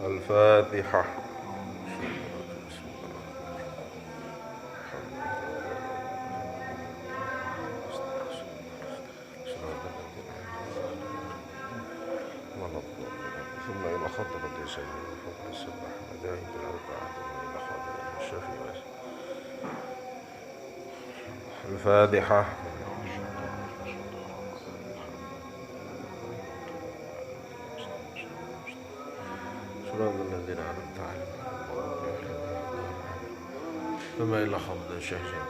الفاتحة. ثم إلى خطبة سيدنا فوق السبح مذاهب الأربعة ثم إلى خاطر الشافعي. الفاتحة. صراط الذين أنعمت عليهم ثم إلى خطبة الشافعي.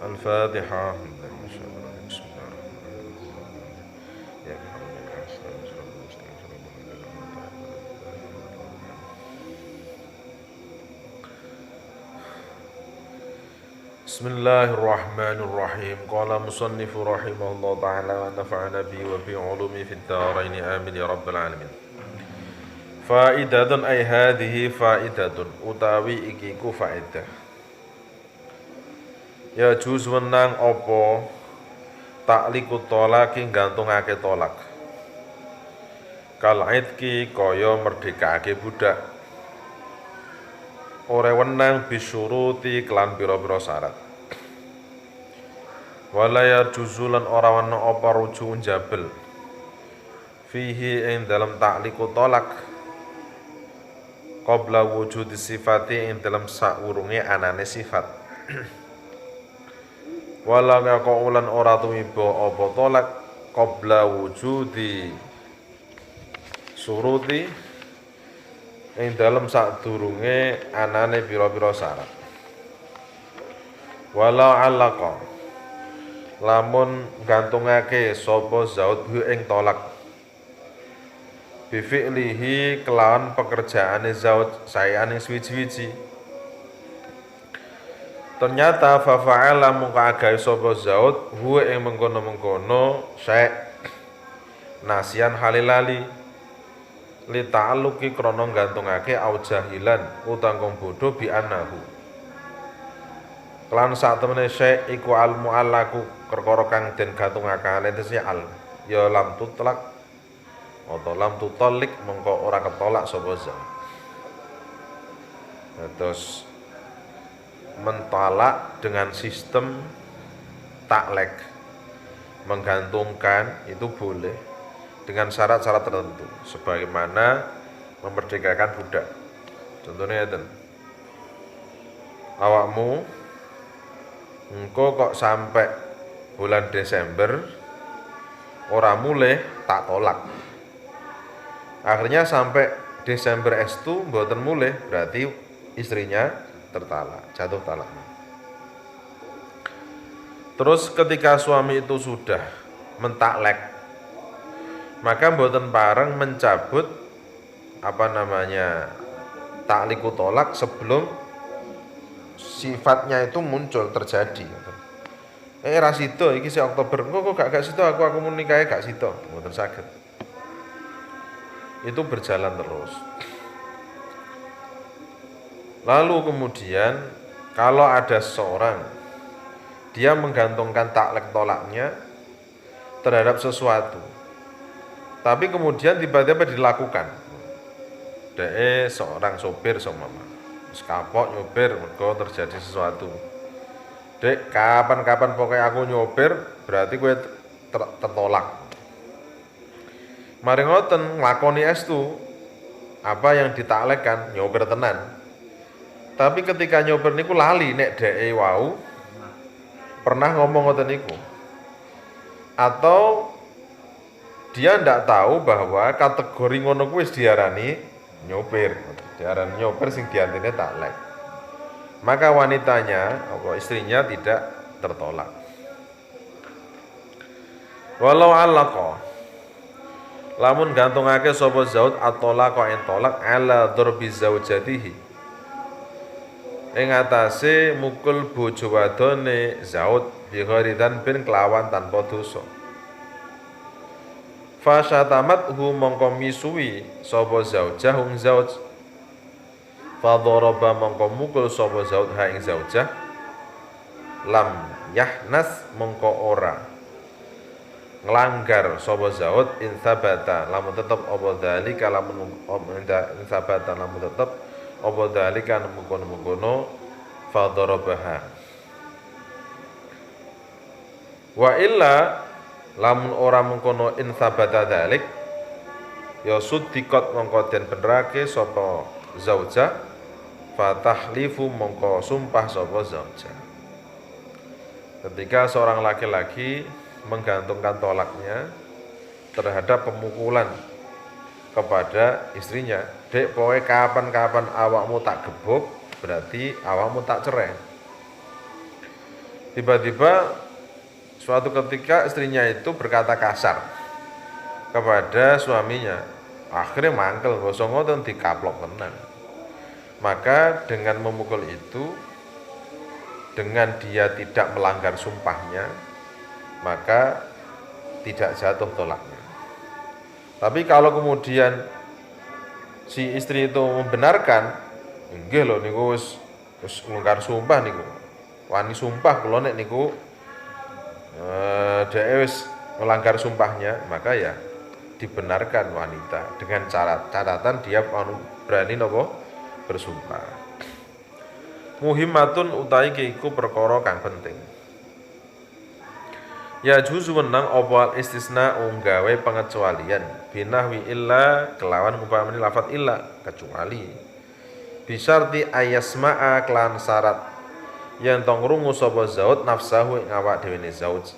الفاتحة. Bismillahirrahmanirrahim. Qala musannif rahimahullah ta'ala wa nafa'ana bi wa bi ulumi fid dharain amin ya rabbal alamin. Faidatun ay hadhihi faidatun utawi iki ku faedah. Ya juz wenang apa takliku tolak gantungake tolak. Kal aidki kaya merdekake budak. Ora wenang bisyuruti kelan pira-pira syarat. Walayar juzulan ora wana apa rujuk jabel fihi ing dalam takliku tolak qabla wujud sifati ing dalam saurunge anane sifat. Wala kaulan ora tumiba apa tolak qabla wujudi suruti ing dalam sadurunge anane pira-pira syarat. Wala alaqa lamun gantungake sapa zaud hu ing tolak bi fi'lihi kelawan pekerjaane zaud sayane swiji-wiji. Ternyata fa fa'ala muka agawe sapa zaud hu ing mengkono-mengkono syai' nasian halilali li ta'alluqi krana gantungake au jahilan utang bodho bi anahu kelan sak temene syai' iku al mu'allaku perkara kang den gantungakane dese al ya lam tutlak atau lam tutalik mengko ora ketolak sapa zat. Terus mentolak dengan sistem taklek menggantungkan itu boleh dengan syarat-syarat tertentu sebagaimana memerdekakan budak. Contohnya itu awakmu engko kok sampai bulan Desember ora mulih tak tolak. Akhirnya sampai Desember estu mboten mulih, berarti istrinya tertalak, jatuh talak. Terus ketika suami itu sudah mentaklek, maka mboten pareng mencabut takliku tolak sebelum sifatnya itu muncul terjadi. Ra sida iki si Oktober, kok gak sida aku mau nikahe gak sida, mboten saged. Itu berjalan terus. Lalu kemudian kalau ada seorang dia menggantungkan taklek tolaknya terhadap sesuatu, tapi kemudian tiba-tiba dilakukan. Dek seorang sopir seumpama, wis kapok nyopir mergo terjadi sesuatu. Dek, kapan-kapan pokoknya aku nyopir, berarti gue tertolak. Mari ngoten nglakoni estu apa yang ditaklekkan nyopir tenan. Tapi ketika nyopir niku lali nek dheke wau pernah ngomong ngoten niku. Atau dia ndak tahu bahwa kategori ngono kuwi wis diarani nyopir. Diarani nyopir sing diantine taklek. Maka wanitanya atau istrinya tidak tertolak. Walau alaqa lamun gantungake sapa zaud atolaqa en tolak ala darbi zaujatihi ing atase mukul bojo wadone zaud bi gharidan bin kelawan tanpa dosa. Fasyatamat hu mongko misuwi sapa zaujah hum zauj fadharaba mongko mukul sapa zaud ha ing zaujah lam yahnas mongko ora nglanggar sapa zaud in sabata lamun tetep apa dzalika lamun in sabata lamun tetep apa dzalika mengkono-mengkono fadarabaha wa illa lamun ora mengkono in sabata dzalik ya suddiqat mongko den benerake sapa zauja fatahlifu mongko sumpah sapa zauja. Ketika seorang laki-laki menggantungkan tolaknya terhadap pemukulan kepada istrinya, dek pokoke kapan-kapan awakmu tak gebuk berarti awakmu tak cerai. Tiba-tiba suatu ketika istrinya itu berkata kasar kepada suaminya, akhirnya mangkel basa ngoten dikaplok tenan. Maka dengan memukul itu, dengan dia tidak melanggar sumpahnya, maka tidak jatuh tolaknya. Tapi kalau kemudian si istri itu membenarkan, nggih lho niku wis nglanggar sumpah niku. Wani sumpah kula nek niku dhek wis melanggar sumpahnya, maka ya dibenarkan wanita dengan catatan dia berani napa bersumpah. Muhimmatun utawi iku perkara kang penting. Ya juzu menang apa istisna nggawe pengecualian binahwi illa kelawan umpamane lafat illa kecuali bisarti ayasma'a klan syarat yen tong rungu sapa zaud nafsahu ing awak dhewe ne zauj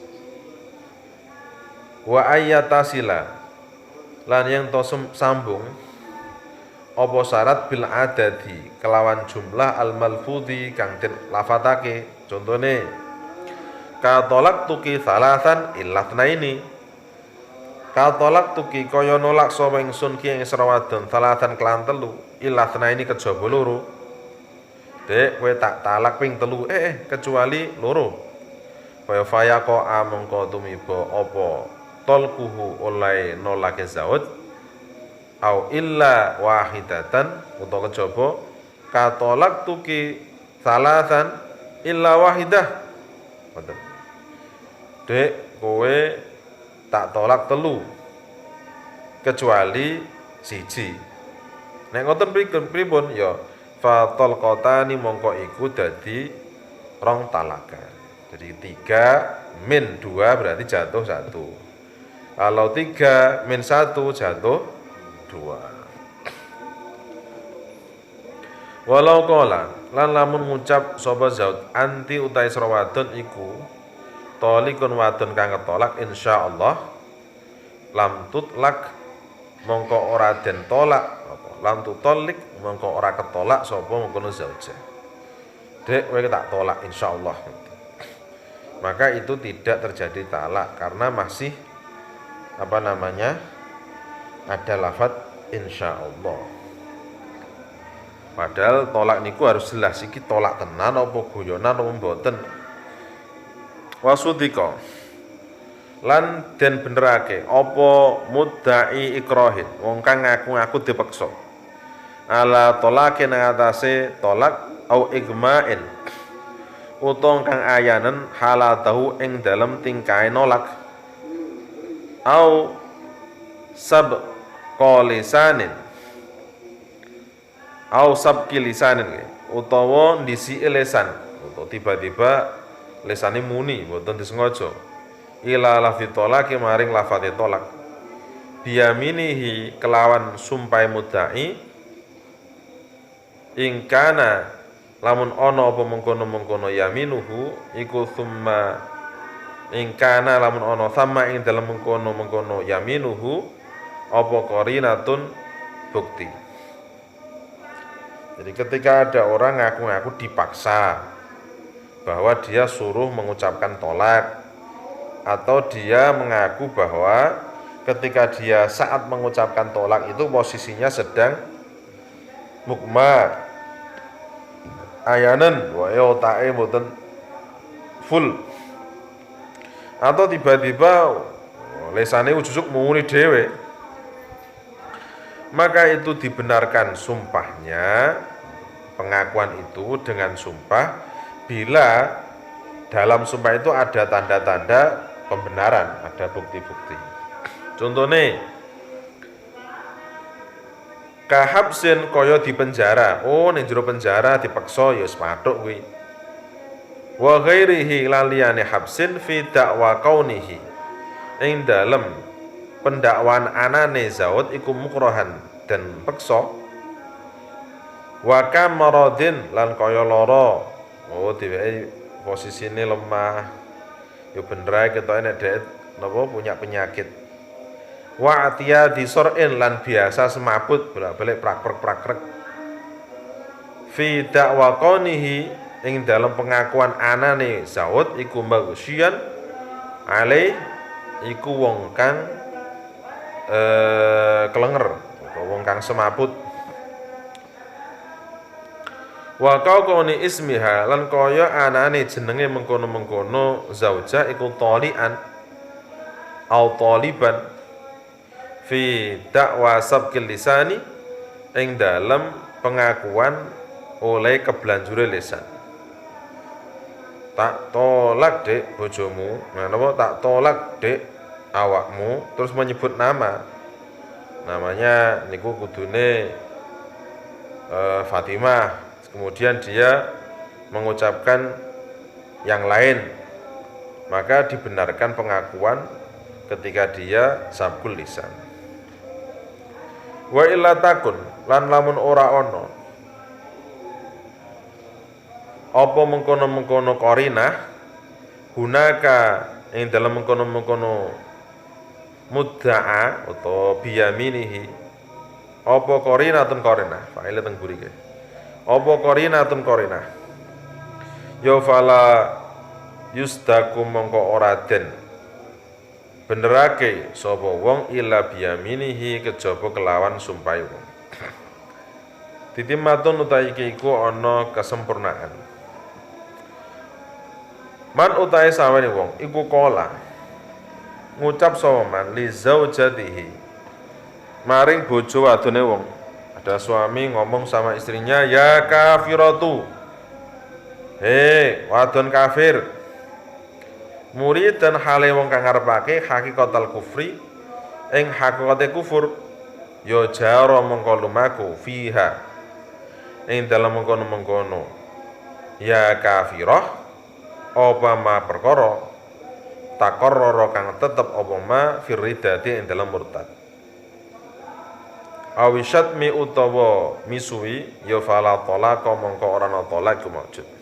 wa ayatasila lan yang to sambung apa syarat bil adadi kelawan jumlah al malfudhi kang den lafatake. Contone ka tolak tuki salasan illatna ini ka tolak tuki kaya nolak sapa ingsun ki ing srawadon salasan kelan telu illatna ini kejaba loro. Dek kowe tak talak ping telu kecuali loro. Kaya fayaqo mongko tumiba apa tolkuhu oleh nolake zaud au illa wahidatan utawa kejaba katolak tuki salasan illa wahidah. Ngoten. Dek kowe tak tolak telu kecuali siji. Nek ngoten pripun ya fatal qatani mongko iku dadi rong talakan. Jadi 3 min 2 berarti jatuh 1. Kalau 3 min 1 jatuh 2. Walau qala lan lamun ngucap sapa zaud anti utai sira wadon iku talikun wadon kang ketolak insyaallah lam tutlak mongko ora den tolak apa lam tutalik mongko ora ketolak sapa mengkono zauja. Dek kowe tak tolak insyaallah. Maka itu tidak terjadi talak karena masih ada lafaz insyaallah. Padahal tolak niku harus jelas iki tolak tenan apa guyonan apa mboten. Wasudika lan den benerake apa mudda'i ikrahin wong kang ngaku-ngaku dipeksa ala tolakin atase tolak au igma'in utawa kang ayanen halatahu ing dalem tingkae nolak au sab qalisanin au sabki lisanin utawa ndisi lesan utawa tiba-tiba lesane muni mboten disengaja ila lafzi tolaki maring lafate tolak biyaminihi kelawan sumpai mudai ingkana lamun ana apa mengkono-mengkono yaminuhu iku summa ingkana lamun ana sama ing dalem mengkono-mengkono yaminuhu apa qarinatun bukti. Jadi ketika ada orang ngaku-ngaku dipaksa bahwa dia suruh mengucapkan tolak, atau dia mengaku bahwa ketika dia saat mengucapkan tolak itu posisinya sedang mukma ayanan wae otake mboten full, atau tiba-tiba lesane ujug muni dhewe, maka itu dibenarkan sumpahnya, pengakuan itu dengan sumpah bila dalam sumpah itu ada tanda-tanda pembenaran, ada bukti-bukti. Contohnya kahabsin kaya di penjara. Oh, ning jero penjara dipaksa ya wis pathuk kuwi. Wa ghairihi laliyane habsin fi dakwa kaunihi. Ing dalem pendakwaan anane Zaud iku mukrohan dan peksa. Wa kamaradin lan kaya lara. Oh, dheweke posisine lemah. Ya bener ae ketoke nek dhek napa punya penyakit. Wa atiya disor'in lan biasa semaput bolak-balik prakrek fi dakwa qanihi ing dalam pengakuan anane Zaud iku maghsyian ale iku wong kang kelenger utawa wong kang semaput. Wa qauni ismiha lan kaya anane jenenge mengkono-mengkono zauja iku talian au taliban fi dakwa sabqil lisani ing dalam pengakuan oleh kebelanjure lisan. Tak tolak dek bojomu, napa tak tolak dek awakmu, terus menyebut namanya niku kudune Fatimah. Kemudian dia mengucapkan yang lain, maka dibenarkan pengakuan ketika dia sabkul lisan. Wa illa takun lan lamun ora ana apa mengkono-mengkono qarinah hunaka ing dalam mengkono-mengkono mudda'a utawa biyaminihi apa qarinatun qarinah fa'ile teng burike apa qarinatun qarinah ya fala yustaku mongko ora den benerake sapa wong ila biyaminihi kejaba kelawan sumpahe wong. Titimatun utahe iki iku ana kesempurnaan. Man utahe sawane wong iku kala ngucap sapa man li zaujatihi maring bojo wadone wong. Ada suami ngomong sama istrinya, ya kafiratu, hei wadon kafir. Murid dan hale wong kang ngarepake hakikatul kufri ing hakikate kufur ya jaro mengko lumaku fiha ing dalem mengkono-mengkono ya kafirah apa ma perkara takarrara kang tetep apa ma firidati ing dalem murtad awisat mi utawa misuwi ya fala talaqa mengko ora ana talaq ku maujud.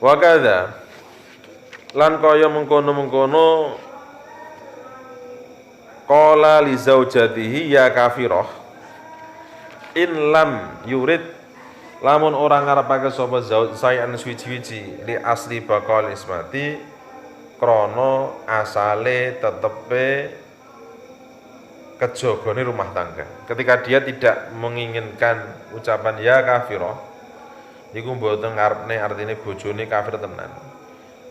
Wakada lan kaya mengkono-mengkono qala li zaujatihi ya kafirah in lam yurid lamun orang ngarepake sapa zauj sayan suwi-wiji li asli bakal ismati krana asale tetepe kejogone rumah tangga. Ketika dia tidak menginginkan ucapan ya kafirah iku mboten ngarepne artine bojone kafir tenan.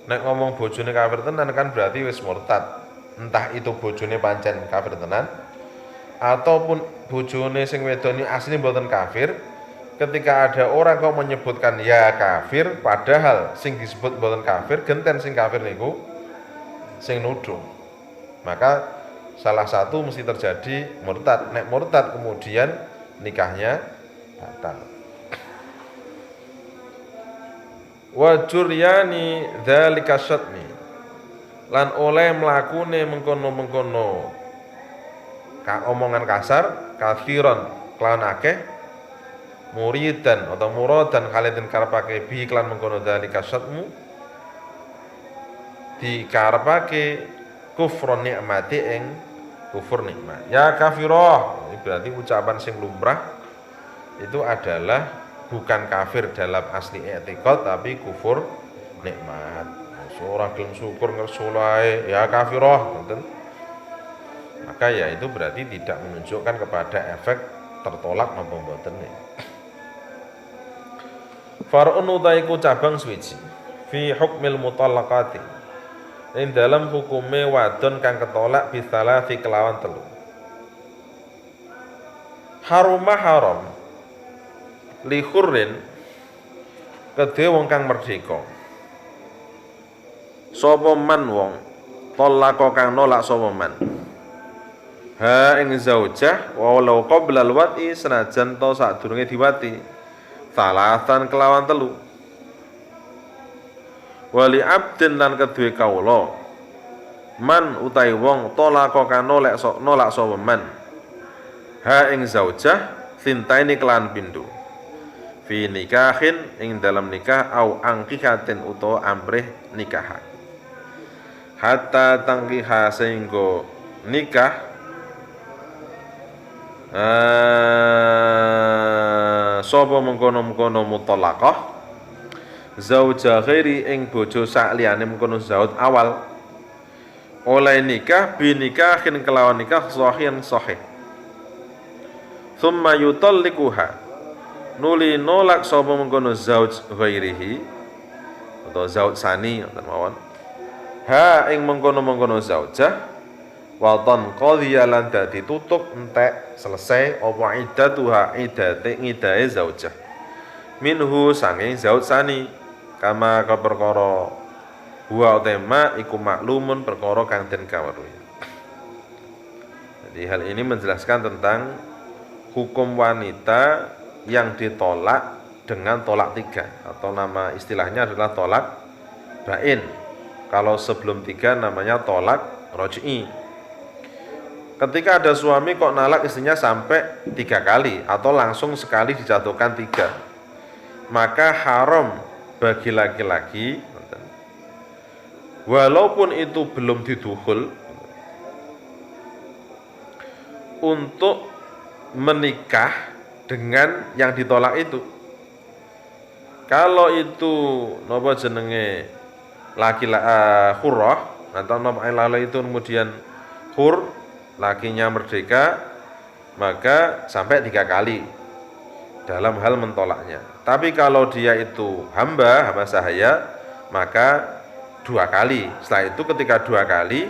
Nek ngomong bojone kafir tenan kan berarti wis murtad. Entah itu bojone pancen kafir tenan ataupun bojone sing wedoni asli mboten kafir, ketika ada orang kok menyebutkan ya kafir padahal sing disebut mboten kafir, genten sing kafir niku sing nuduh. Maka salah satu mesti terjadi murtad. Nek murtad kemudian nikahnya batal. Wa juryani dzalika syatmi lan oleh mlakune mengkono-mengkono omongan kasar kafiron kelawan akeh muridan atau muradan kalian karepake bi klan mengkono dzalika syatmu dikarepake kufrun nikmati ing kufur nikmat. Ya kafirah ini berarti ucapan sing lumrah itu adalah bukan kafir dalam asli i'tiqad tapi kufur nikmat. Ora gelem syukur ngersulae ya kafirah ngoten. Maka ya itu berarti tidak menunjukkan kepada efek tertolak napa mboten. Far'un utaiku cabang swiji fi hukmil mutallaqati ing dalam hukume wadon kang ketolak bisalasi kelawan telu. Harumah haram li khurrin kedhe wong kang merdeka sapa man wong talaka kang nolak sapa man ha ing zaujah walau qabla al-wati senajan to sadurunge diwati salasan kelawan telu wali abdin lan kedue kawula man utai wong talaka kang nolak sapa man ha ing zaujah sintaini kelan pindho fi nikahin ing dalam nikah au angkihatin utawa amrih nikah hatta tangkiha sehingga nikah sapa mengkono-mengkono mutalaqah zauja ghairi ing bojo sakliyane mengkono zaud awal oleh nikah bi nikahin kelawan nikah sahihan sahih thumma yutallikuha nuli nolak sapa mengkono zauj ghairihi atau zauj sani ngoten mawon ha ing mengkono-mengkono zaujah walton qadhiya lan dadi tutup entek selesai apa iddatuha idae zaujah minhu sanging zauj sani kama ka perkara huwa tema iku maklumun perkara kang den kawruhi. Jadi hal ini menjelaskan tentang hukum wanita yang ditolak dengan tolak 3 atau nama istilahnya adalah tolak bain. Kalau sebelum 3 namanya tolak roj'i. Ketika ada suami kok nalak istrinya sampai 3 kali atau langsung sekali dijatuhkan 3, maka haram bagi laki-laki walaupun itu belum didukhul untuk menikah dengan yang ditolak itu. Kalau itu napa jenenge hurrah atau napa itu kemudian hur lakinya merdeka, maka sampai 3 kali dalam hal mentolaknya. Tapi kalau dia itu hamba sahaya, maka 2 kali. Setelah itu ketika 2 kali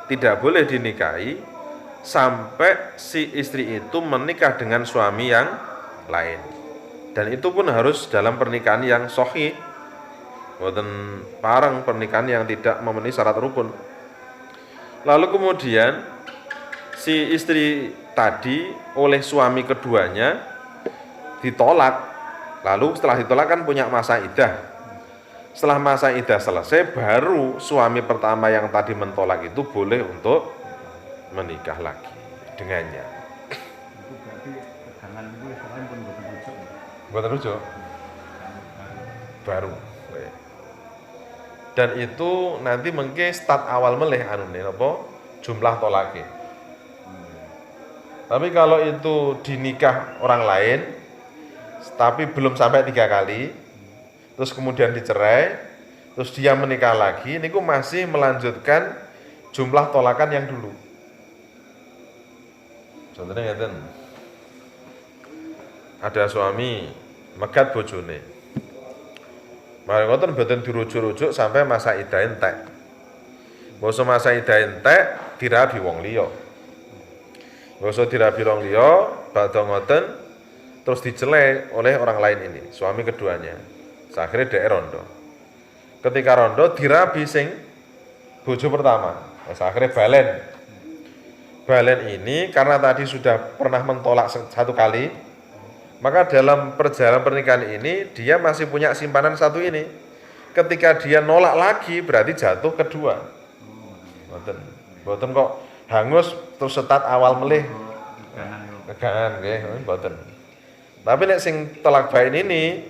tidak boleh dinikahi sampai si istri itu menikah dengan suami yang lain. Dan itu pun harus dalam pernikahan yang sahih. Boten pareng pernikahan yang tidak memenuhi syarat rukun. Lalu kemudian si istri tadi oleh suami keduanya ditolak. Lalu setelah ditolak kan punya masa iddah. Setelah masa iddah selesai, baru suami pertama yang tadi mentolak itu boleh untuk menikah lagi dengannya. Itu berarti pegangan itu istilahnya pun bukan rujuk. Bukan rujuk. Baru. Dan itu nanti mengke start awal meleh anune apa jumlah tolake. Tapi kalau itu dinikah orang lain tapi belum sampai 3 kali, terus kemudian dicerai, terus dia menikah lagi, niku masih melanjutkan jumlah tolakan yang dulu. Contohnya ngeten. Ada suami megat bojone. Mari ngoten mboten dirujuk-rujuk sampai masa iddah entek. Basa masa iddah entek dirabi wong liya. Basa dirabi wong liya, badhe ngoten terus dicelek oleh orang lain ini, suami keduanya. Akhirnya dhek rondo. Ketika rondo dirabi sing bojo pertama. Akhirnya balen. Balen ini karena tadi sudah pernah mentolak 1 kali, maka dalam perjalanan pernikahan ini dia masih punya simpanan 1 ini. Ketika dia nolak lagi berarti jatuh kedua. Mboten kok hangus terus setat awal melih. Kegangan nggih, mboten. Tapi nek sing tolak bain ini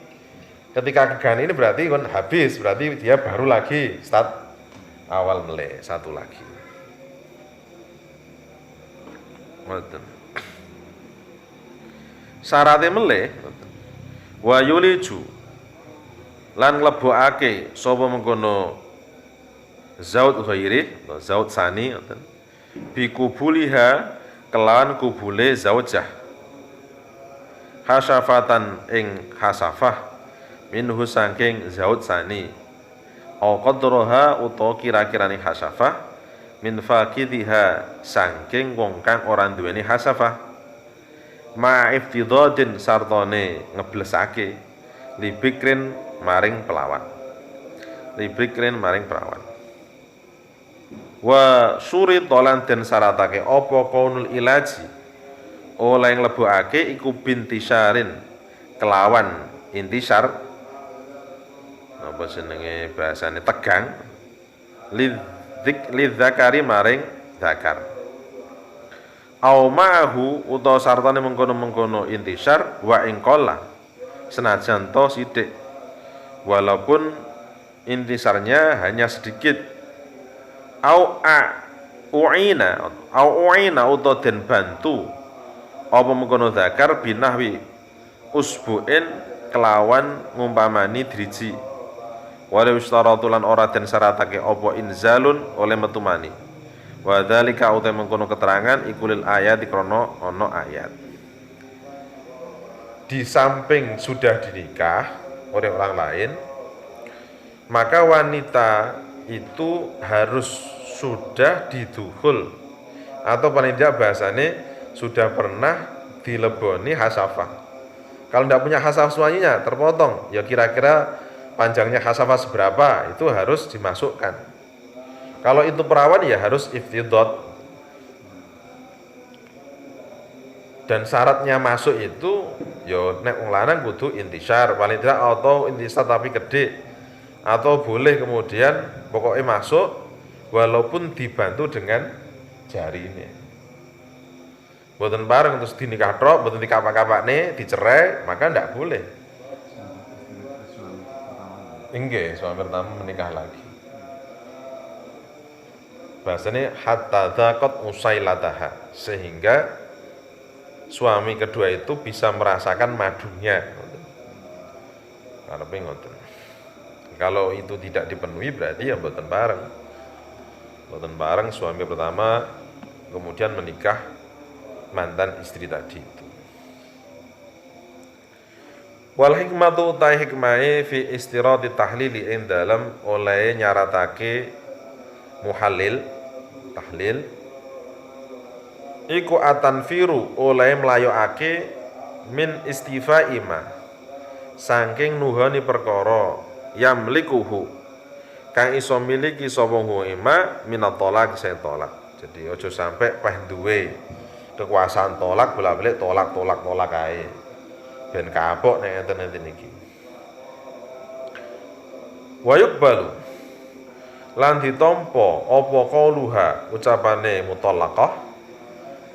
ketika kegangan ini berarti kan habis, berarti dia baru lagi start awal melih 1 lagi. Mboten. Syaratnya melih wa yuliju lan nglebokake sapa mengkono zaud ghairi atau zaud sani ngoten bi kubuliha kelawan kubule zaujah hasafatan ing hasafah minhu saking zaud sani au qadraha utawa kira-kirane hasafah min faqidha saking wong kang ora duweni hasafah ma iftidadin sartane ngeblesake libikrin maring pelawan. Wa surita lan den syaratake apa kaunul ilaji oleh nglebokake iku bintisyarin kelawan intisar apa jenenge bahasane tegang lidzakari maring zakar au ma'ahu utawa sartane mengkono-mengkono intisar wa ing qalla senajan to sithik walaupun intisarnya hanya sedikit au uina utawa den bantu apa mengkono zakar binahwi usbuin kelawan ngumpamani driji wala ustaratulan ora den syaratake apa inzalun oleh metumani wa dzalika uta mengkono keterangan ikulil ayat krana ana ayat di samping sudah dinikah oleh orang lain maka wanita itu harus sudah didukhul atau paling tidak bahasane sudah pernah dileboni hasafah. Kalau tidak punya hasafah suaminya terpotong, ya kira-kira panjangnya hasafah seberapa itu harus dimasukkan. Kalau itu perawan ya harus iftidot. Dan syaratnya masuk itu ya nek wong lanang kudu intisar, paling tidak atau intisar tapi gede. Atau boleh kemudian pokoknya masuk walaupun dibantu dengan jari ini. Mboten bareng terus dinikah tok, mboten dikapak-kapakne, dicerai, maka ndak boleh. Nggih, suami pertama menikah lagi. Bahasanya hatta dzaqat usailataha, sehingga suami kedua itu bisa merasakan madunya. Karepe ngoten. Kalau itu tidak dipenuhi berarti ya mboten bareng. Mboten bareng suami pertama kemudian menikah mantan istri tadi itu. Wal hikmatu ta hikmahe fi istirati tahlili ing dalam oleh nyaratake muhallil tahlil iku atanfiru oleh mlayokake min istifaima saking nuhani perkara yamlikuhu kang iso miliki sapa ima minat tolak saya tolak. Jadi ojo sampai peh duwe kekuasaan tolak bolak-balik tolak kae. Ben kapok nek enten-enten iki. Wa yuqbalu lan ditampa apa qauluha ucapane mutallaqah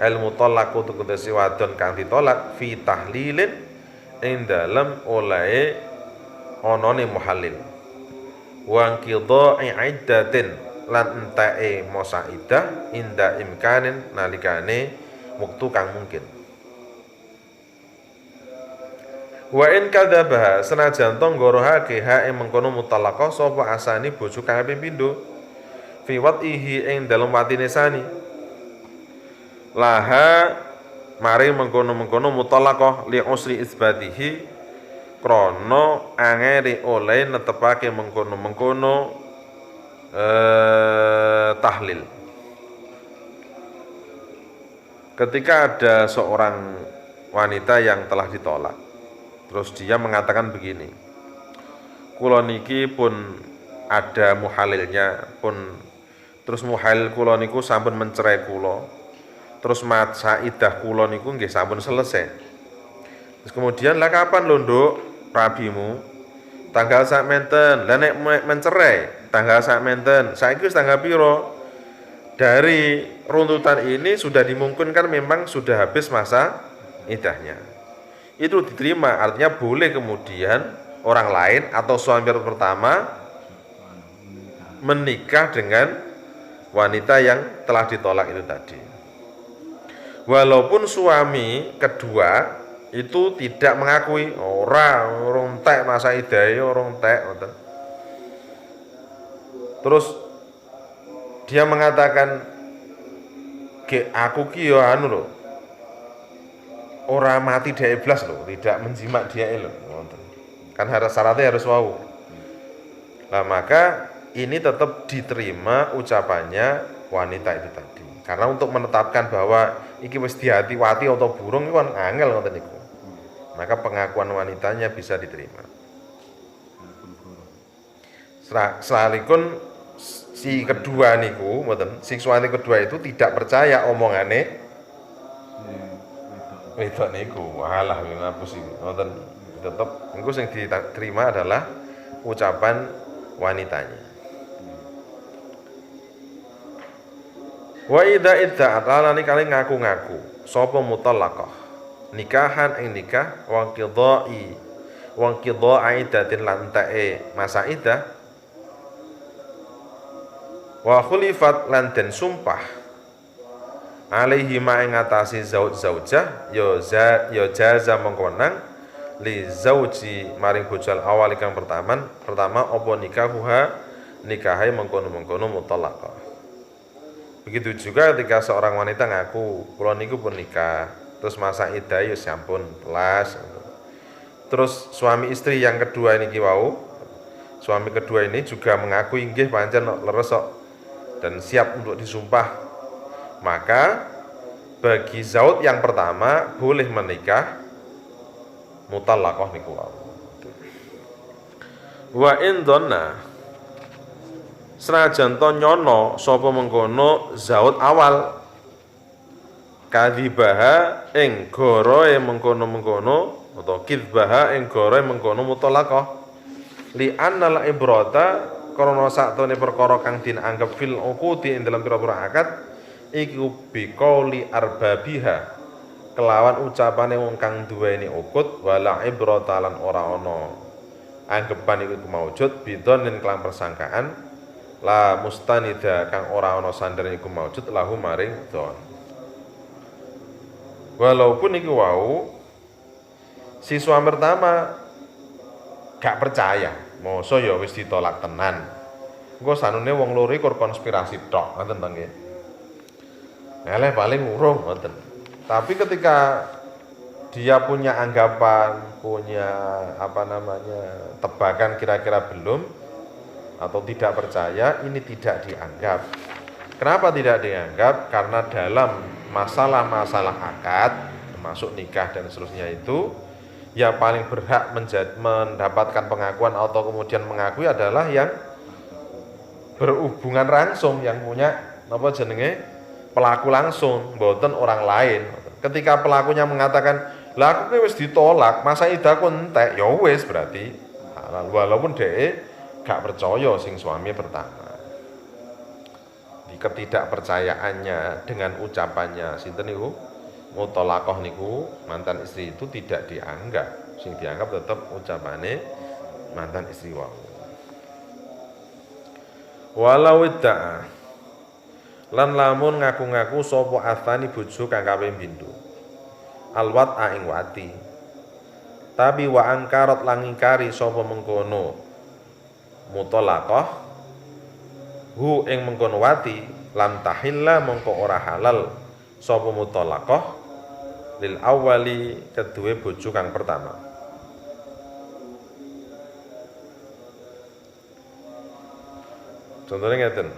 al mutallaqu tegese wadon kang ditolak fi tahlilin ing dalem olehe anane muhallil wa qidha'i iddatin lan entae masa iddah inda imkanin nalikane wektu kang mungkin. Wa in kadzaba senajan to nggorohake ha ing mengkono mutallaqah sapa asani bojo kang kaping pindho fi watihi ing dalem watine sani laha mari mengkono-mengkono mutallaqah li usri isbatihi krana angere oleh netepake mengkono-mengkono tahlil. Ketika ada seorang wanita yang telah ditolak, terus dia mengatakan begini, kula niki pun ada muhalilnya pun, terus muhalil kula niku sampun mencerai kula, terus masa iddah kula niku nggih sampun selesai. Terus kemudian lah kapan lho nduk rabimu? Tanggal sak menten. Lah nek mencerai tanggal sak menten. Saiki wis tanggal piro? Dari runtutan ini sudah dimungkinkan memang sudah habis masa iddahnya. Itu diterima, artinya boleh kemudian orang lain atau suami pertama menikah dengan wanita yang telah ditolak itu tadi. Walaupun suami kedua itu tidak mengakui, orang tek masa iddahe orang tek. Terus dia mengatakan, "Ge aku ki yo anu lho. Ora mati dia iblas lho, tidak menjimat dia lho." Kan syaratnya harus wau. Nah, maka ini tetap diterima ucapannya wanita itu tadi. Karena untuk menetapkan bahwa iki wis diati-wati atau burung itu kan angel ngoten niku. Maka pengakuan wanitanya bisa diterima. si kedua niku mboten, si suami kedua itu tidak percaya omongane wedok niku. Walah ngapus iki. Mboten tetep engko sing diterima adalah ucapan wanitanya. Wa idza idza'at lan kali ngaku-ngaku sapa mutallaqah nikahan ing nikah wa qidha'i iddatin lan tae masa iddah wa khulifat lan den sumpah alaihi ma ing atase zaujah ya jaza mengkonang li zauji maring bojal awal kang pertama apa nikahe mengkono-mengkono mutallaqah. Begitu juga ketika seorang wanita ngaku kula niku pun nikah, terus masa iddah ya sampun telas. Terus suami istri yang kedua ini wau, suami kedua ini juga mengaku inggih pancen leres kok dan siap untuk disumpah. Maka bagi zauj yang pertama boleh menikah mutallaqah niku wau. Wa in dhanna senajan to nyono sapa mengkono zaud awal kadhibaha ing goroe mengkono-mengkono utawa kidbaha ing goroe mengkono mutallaqah li annal ibrata krana saktune perkara kang dianggap fil uqudi ing dalam pira-pira akad iku biqauli arbabiha kelawan ucapane wong kang duweni uqud wala ibrata lan ora ana anggepan iku maujud bidon kelan persangkaan la mustanida kang ora ana sandere iku maujud lahu maring dzon. Walaupun iku wau si suami pertama gak percaya, mosok ya wis ditolak tenan. Engko sanune wong loro iki konspirasi tok, ngoten to nggih. Eleh paling urung ngoten. Tapi ketika dia punya anggapan, punya tebakan kira-kira belum atau tidak percaya, ini tidak dianggap. Kenapa tidak dianggap? Karena dalam masalah-masalah akad termasuk nikah dan seterusnya itu yang paling berhak mendapatkan pengakuan atau kemudian mengakui adalah yang berhubungan langsung, yang punya pelaku langsung, mboten orang lain. Ketika pelakunya mengatakan, "Lah aku wis ditolak, masa idahku entek," ya wis berarti walaupun dhek gak percaya sing suami pertama. Di ketidakpercayaannya dengan ucapannya sinten niku mutallaqah niku mantan istri itu tidak dianggap. Sing dianggap tetap ucapane mantan istri wau. Walau idda'a lan lamun ngaku-ngaku sapa athani bojo kang kaping pindho. Alwat'a ing wati. Tapi wa angkarat lan ngingkari sapa mengkono mutallaqah hu ing mengkono wati lam tahilla mongko ora halal sapa mutallaqah lil awali kedue bojo kang pertama. Contohnya ngeten,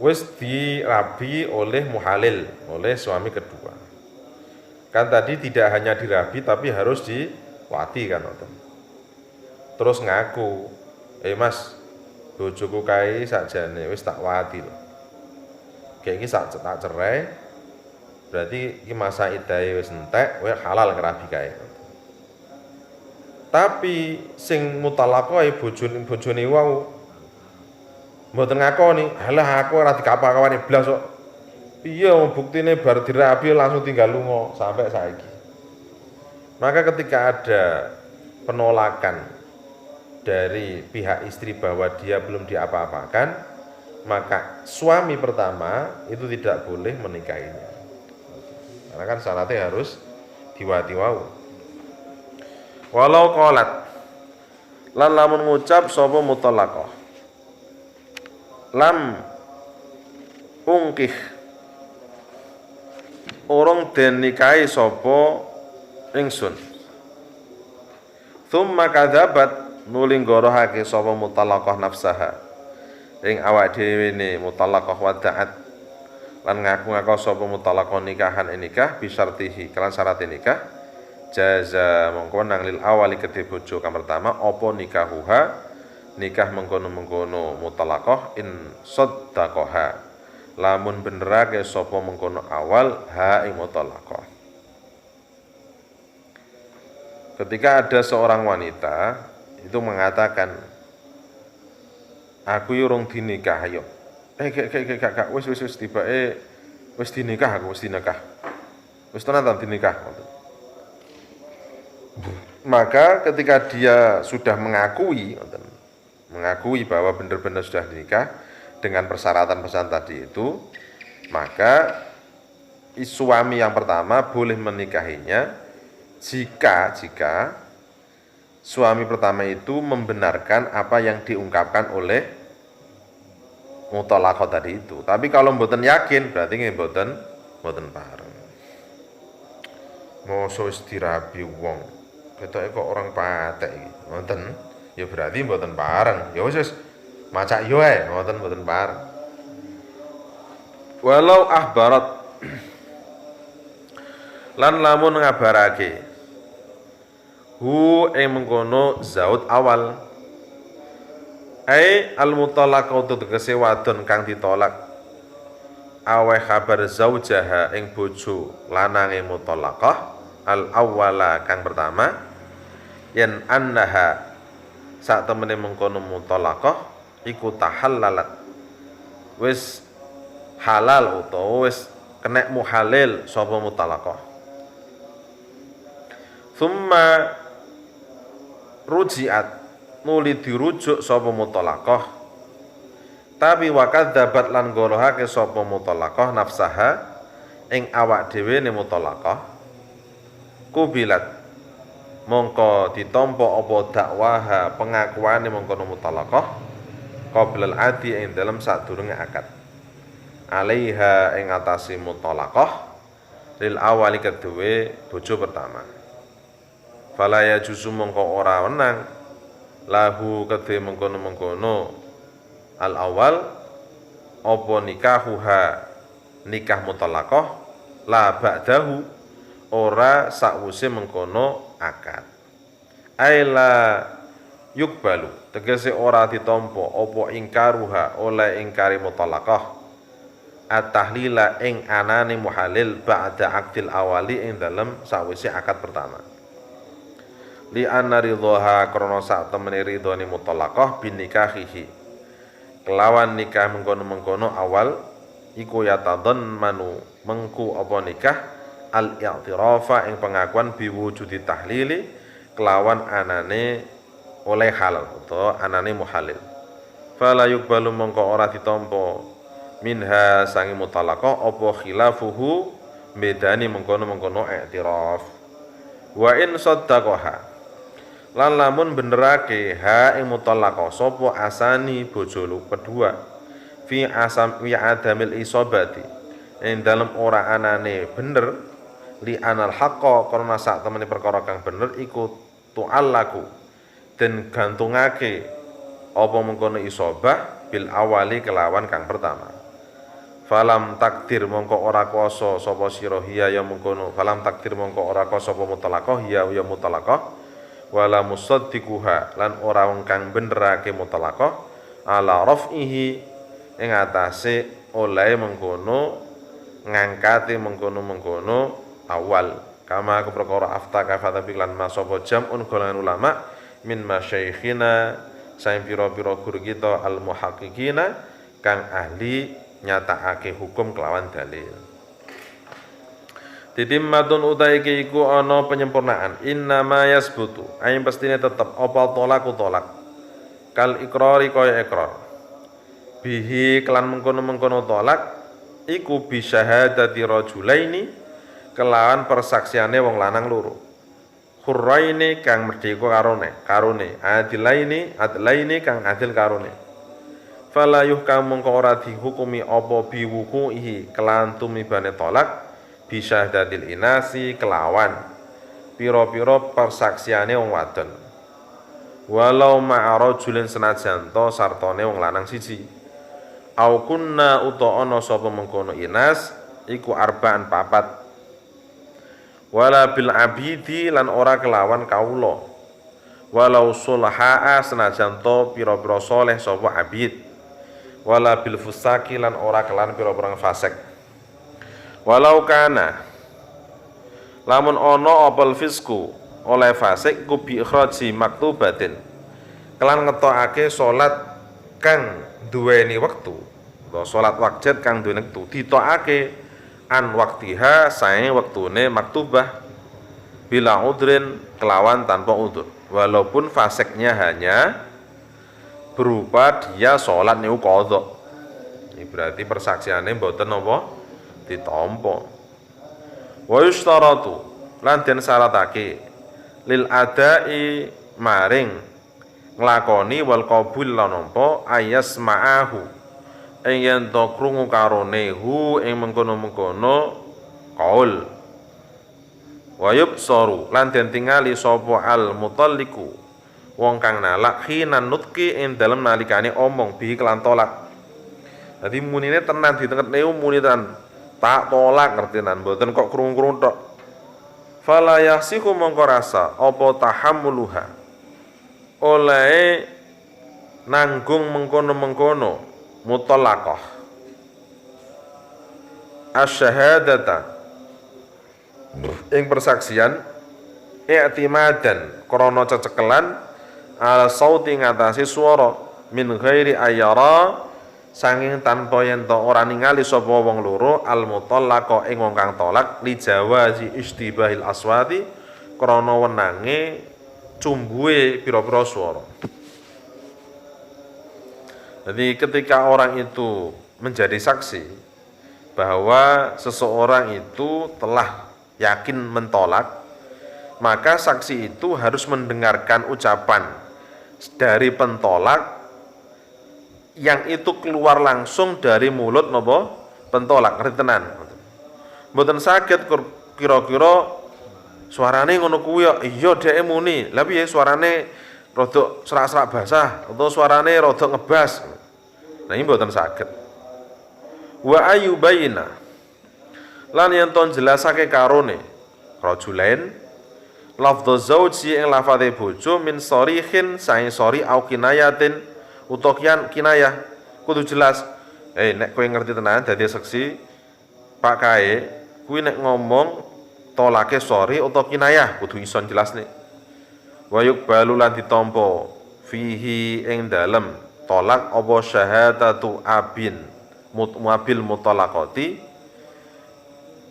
wis dirabi oleh muhalil, oleh suami kedua. Kan tadi tidak hanya dirabi tapi harus diwati kan ngoten. Terus ngaku, Mas, bojoku kae sakjane wis tak wati lho. Kayak iki sak tak cerai, berarti iki masa iddahe wis entek, kowe halal ngerabi kae. Tapi sing mutallaqah bojone wau mboten ngakoni, halah aku ora dikapa-kapani blas kok. Iya, buktine bar dirabi langsung tinggal lunga sampai saiki. Maka ketika ada penolakan dari pihak istri bahwa dia belum diapa-apakan, maka suami pertama itu tidak boleh menikahinya. Karena kan syaratnya harus diwati wau. Walau qalat lan lamun ngucap sapa mutallaqah lam ungkih orang den nikahi sapa ingsun. Tsumma kadzabat nuling gorohake sapa mutallaqah nafsaha ing awak dhewe ne mutallaqah wada'at lan ngaku-ngaku sapa mutallaqah nikahan nikah bisyartihi kelan syarat nikah jaza mongko nang lil awali kedhe bojo kang pertama apa nikahuha nikah mengkono-mengkono mutalaqah in saddaqaha lamun benerake sapa mengkono awal ha ing mutalaqah. Ketika ada seorang wanita itu mengatakan, aku urung dinikah ayo. Kak, wis tibake wis dinikah aku, wis dinikah. Wis tenan dinikah. Maka ketika dia sudah mengakui bahwa benar-benar sudah dinikah dengan persyaratan-persyaratan tadi itu, maka suami yang pertama boleh menikahinya jika suami pertama itu membenarkan apa yang diungkapkan oleh mutalaqah tadi itu. Tapi kalau mboten yakin berarti nggih mboten pareng. Mosok wis dirabi wong, ketoke kok orang patek iki. Mboten, ya berarti mboten pareng. Ya wis macak yo ae, mboten pareng. Walau ahbarat lan lamun ngabarake hu ing mengkono zaud awal ai al mutalaqatu tegese wadon kang ditolak awe kabar zaujaha ing bojo lanange mutalaqah al awwala kang pertama yen annaha sak temene mengkono mutalaqah iku tahallalat wis halal utawa wis kena muhalil sapa mutalaqah. Summa rujiat nuli dirujuk sapa mutalaqah tapi wakadzabat lan gorohake sapa mutalaqah nafsaha ing awak dhewe ne mutalaqah kubilat mongko ditampa apa dakwaha pengakuane mongko mutalaqah qablal adi ing dalem sadurunge akad alaiha ing atase mutalaqah lil awali kedue bojo pertama. Fala ya juzu mongko ora wenang lahu kedhe mengkono-mengkono al awal apa nikahuha nikah mutalaqah la ba'dahu ora sakwise mengkono akad. Aila yukbalu tegese ora ditampa apa ingkaruha oleh ingkari mutalaqah at-tahlila ing anane muhalil ba'da akdil awali ing dalem sakwise akad pertama. Li anna ridhoha krana sak temene ridhone mutalaqah bin nikahihi kelawan nikah mengkono-mengkono awal iku yatadhammanu mengku apa nikah al i'tirafa ing pengakuan biwujudi tahlili kelawan anane oleh halal utawa anane muhalil. Fala yuqbalu mongko ora ditampa minha sangi mutalaqah apa khilafuhu bedani mengkono-mengkono i'tiraf. Wa in saddaqaha lan lamun benerake ha ing mutalaqah sapa asani bojolu kedua fi adamil isobati ing dalem ora anane bener li anal haqqa karena sak temene perkara kang bener iku tu'allaku den gantungake apa mengkono isobah bil awali kelawan kang pertama. Falam takdir mongko ora kuasa sapa sira hiya ya mengkono falam takdir mongko ora kuasa sapa mutalaqah ya mutalaqah wala musaddiquha lan ora wong kang benerake mutalaqah ala raf'ihi ing atase oleh mengkono ngangkate mengkono awal kama perkara aftaka fatabi lan masapa jam'un golongan ulama min masyaikhina saing pira-pira guru kita al muhaqqiqina kang ahli nyatakake hukum kelawan dalil. Titimmatun utai iku ana penyempurnaan innama yasbutu ayin pastine tetep apa tolak kal ikrari kaya ikrar bihi kelan mengkono tolak iku bisyahadati rajulaini kelawan persaksiane wong lanang loro hurraini kang merdeka karone adlaini kang adil karone fala yuhkam mongko ora dihukumi apa biwuquhi kelan tumibane tolak bisyahadatil inasi kelawan pira-pira persaksiane wong wadon walau ma'a rajulin senajan to sartane wong lanang siji au kunna uta ana sapa mengkono inas iku arbaan papat wala bil abidi lan ora kelawan kawula walau sulhaa senajan to pira-pira soleh sapa abid wala bil fusaki lan ora kelan pira-pira fasik walau kana lamun ono opel fisku oleh fasik ku bi ikhraji maktubatin kelan ngetokake salat kang duweni wektu atau salat wajib kang duweni wektu ditokake an waktiha sae wektune maktubah bila udrin kelawan tanpa udur walaupun fasiknya hanya berupa dia salat niku qadha. Ini berarti persaksiane mboten napa ditampa. Wa yushtaratu lan den syaratake lil adai maring nglakoni wal qabul lan nampa ayas ma'ahu ing yen to krungu karone hu ing mengkono-mengkono qaul wa yubsaru lan den tingali sapa al mutalliqu wong kang nalak khinan nutki ing dalem nalikane omong bi kelan tolak. Dadi munine tenan ditenget niku muni tenan tak tolak ngertinan mboten kok krungu-krungu tok. Fala yasihu mongko rasa apa tahammuluha oleh nanggung mengkono-mengkono mutallaqah asyhadata ing persaksian i'timadan krana cecekelan ala sauti ngatasi swara min ghairi ayara sanging tanpa yen to ora ningali sapa wong loro al mutallaqa ing wong kang tolak li jawazi istibahil aswati krana wenange cumbuhe pira-pira swara. Jadi ketika orang itu menjadi saksi bahwa seseorang itu telah yakin mentolak, maka saksi itu harus mendengarkan ucapan dari pentolak yang itu keluar langsung dari mulut napa pentolak ngerti tenan. Mboten saged kira-kira suarane ngono kuwi ya iya dheke muni. Lah piye suarane rada serak-serak basah atau suarane rada ngebas. Nah ini mboten saged. Wa ayyubayna lan yen ton jelasake karone rajulain lafdz zauji ing lafate bojo min sarihin sae sori au kinayatin utawa kinayah kudu jelas. Nek kowe ngerti tenan dadi saksi Pak Kae kuwi nek ngomong tolake sori utawa kinayah kudu iso jelasne. Wa yuqbalu lan ditampa fihi ing dalem tolak apa syahadatu abin muabil mutalaqati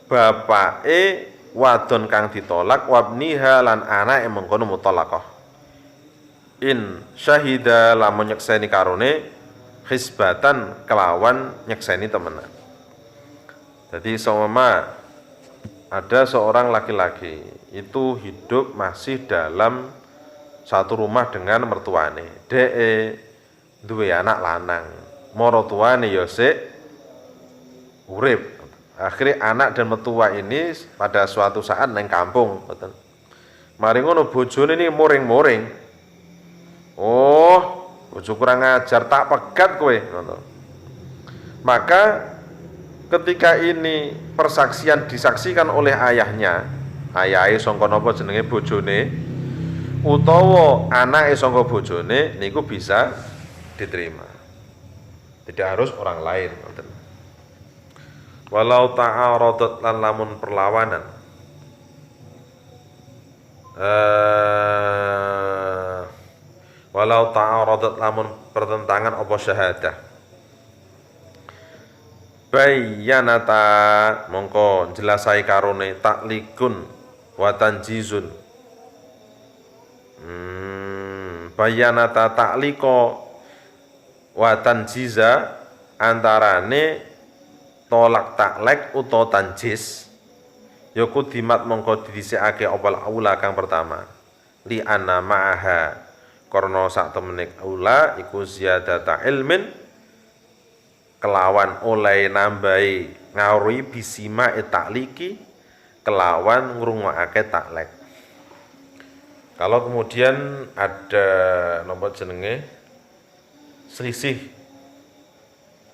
bapake wadon kang ditolak wabniha lan anake mengkono mutalaqah in syahida lamun nyekseni karone hisbatan kelawan nyekseni temenan. Jadi seumpama ada seorang laki-laki itu hidup masih dalam satu rumah dengan mertuane dhek duwe anak lanang maratuane ya sik urip. Akhirnya anak dan mertua ini pada suatu saat neng kampung, betul. Mari ngono bojone ini moring-moring. Oh, bojo kurang ajar tak pegat kowe, ngono. Maka ketika ini persaksian disaksikan oleh ayahnya, ayahe sangka napa jenenge bojone, utawa anake sangka bojone niku bisa diterima. Tidak harus orang lain, ngoten. Walau ta'aradat lan lamun perlawanan walau ta'aradat lamun pertentangan apa syahadah bayyanata mongko jelasai karone taklikun wa tanjizun bayyanata takliko wa tanjiza antarane tolak taklek utawa tanjis ya kudimat mongko didhisikake opal aula kang pertama li anna ma'aha karena sak temene aula iku ziyadata ilmin kelawan oleh nambahi ngawruhi bisima takliki kelawan ngrungokake taklek. Kalau kemudian ada nomor jenenge selisih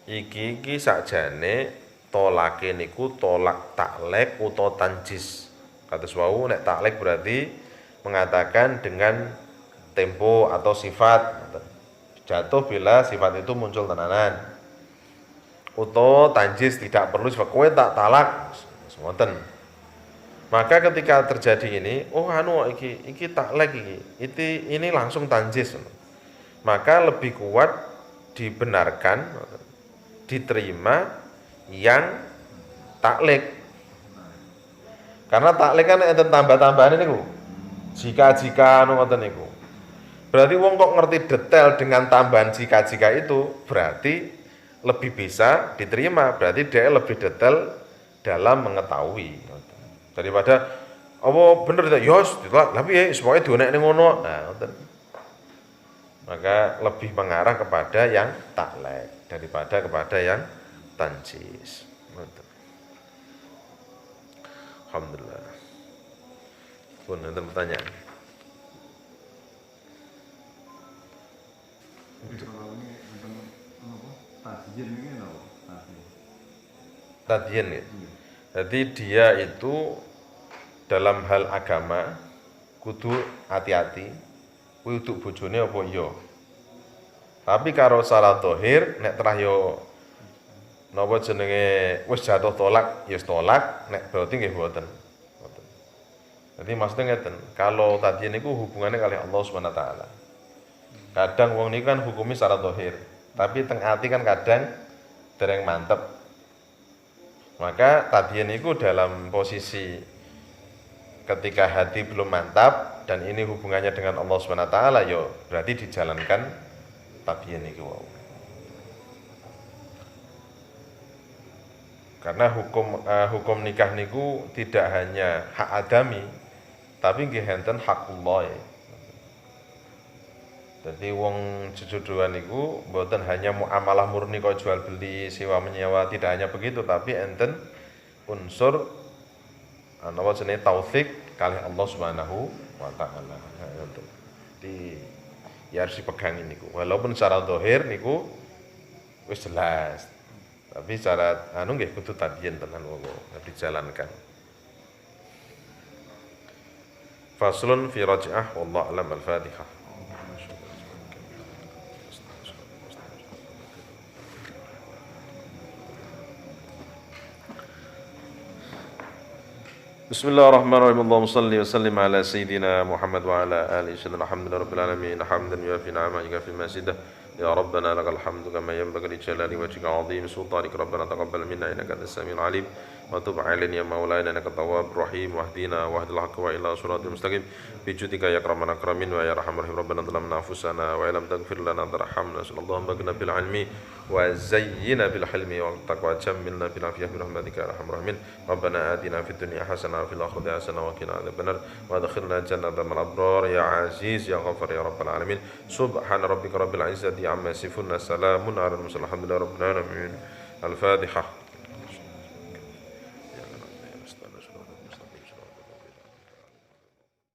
iki sakjane tolake niku tolak taklek utawa tanjis. Kados wau nek taklek berarti mengatakan dengan tempo atau sifat. Jatuh bila sifat itu muncul tenanan. Utawa tanjis tidak perlu sifat kowe tak talak ngoten. Maka ketika terjadi ini, oh anu iki taklek ini langsung tanjis. Maka lebih kuat dibenarkan diterima yang taklek. Karena taklek kan enten tambah-tambahan niku. Jika anu ngoten niku. Berarti wong kok ngerti detail dengan tambahan jika itu, berarti lebih bisa diterima, berarti dia lebih detail dalam mengetahui. Daripada apa bener ta yos ditolak, tapi ya semuanya dionek ning ngono. Nah, ngoten. Maka lebih mengarah kepada yang taklek daripada kepada yang tanjis. Ngoten. Alhamdulillah. Pun ada pertanyaan. Kalau ini tentang apa? Tasjid ini apa? Tadien ya. Jadi dia itu dalam hal agama kudu hati-hati kuwi uduk bojone apa iya. Tapi karo salah dohir nek terah yo napa jenenge wis jatuh tolak ya tolak, nek berarti nggih mboten. Jadi maksudnya ngeten, kalau tadi niku hubungannya kali Allah Subhanahu wa taala. Kadang wong niku kan hukumi secara dohir, tapi teng ati kan kadang dereng mantep. Maka tadi niku dalam posisi ketika hati belum mantap dan ini hubungannya dengan Allah Subhanahu wa taala yo berarti dijalankan tabiyen niku wau. Karena hukum nikah niku tidak hanya hak adami tapi nggih enten hakullah. Jadi wong jejodohan niku mboten hanya muamalah murni kok jual beli sewa menyewa, tidak hanya begitu tapi enten unsur napa jenenge taufik kalih Allah Subhanahu wa taala. Di ya harus dipegangin niku. Walaupun secara zahir niku wis jelas. Tapi secara anu nggih kudu tadien tenan wong dijalankan. Faslun fi raj'ah wallahu a'lam al-Fatihah. Bismillahirrahmanirrahim. Allahumma shalli wa sallim ala sayyidina Muhammad wa ala alihi sayyidina alhamdulillahi rabbil alamin hamdan yuafi ni'amahu yukafi masidah ya rabbana lakal hamdu kama yanbaghi li jalali wajhika 'azim sultanik rabbana taqabbal minna innaka antas samiul alim wa tub 'alaina ya maulana innaka tawwabur rahim wahdina wahdil haqqi wa ila siratal mustaqim bi judika ya akraman akramin wa ya arhamar rahim rabbana zalamna anfusana wa illam taghfir lana tarhamna sallallahu baghna bil ilmi wa zayyina bil hilmi wa taqwa jammilna bil afiyah bi rahmatika ya arhamar rahimin rabbana atina fid dunya hasanah wa fil akhirati hasanah wa qina adzabannar wa adkhilna jannatal abrar ya aziz ya ghafar ya rabbal alamin subhana rabbika rabbil izzati amma yasifun salamun alal mursalin alhamdulillahi rabbil alamin al-fatihah.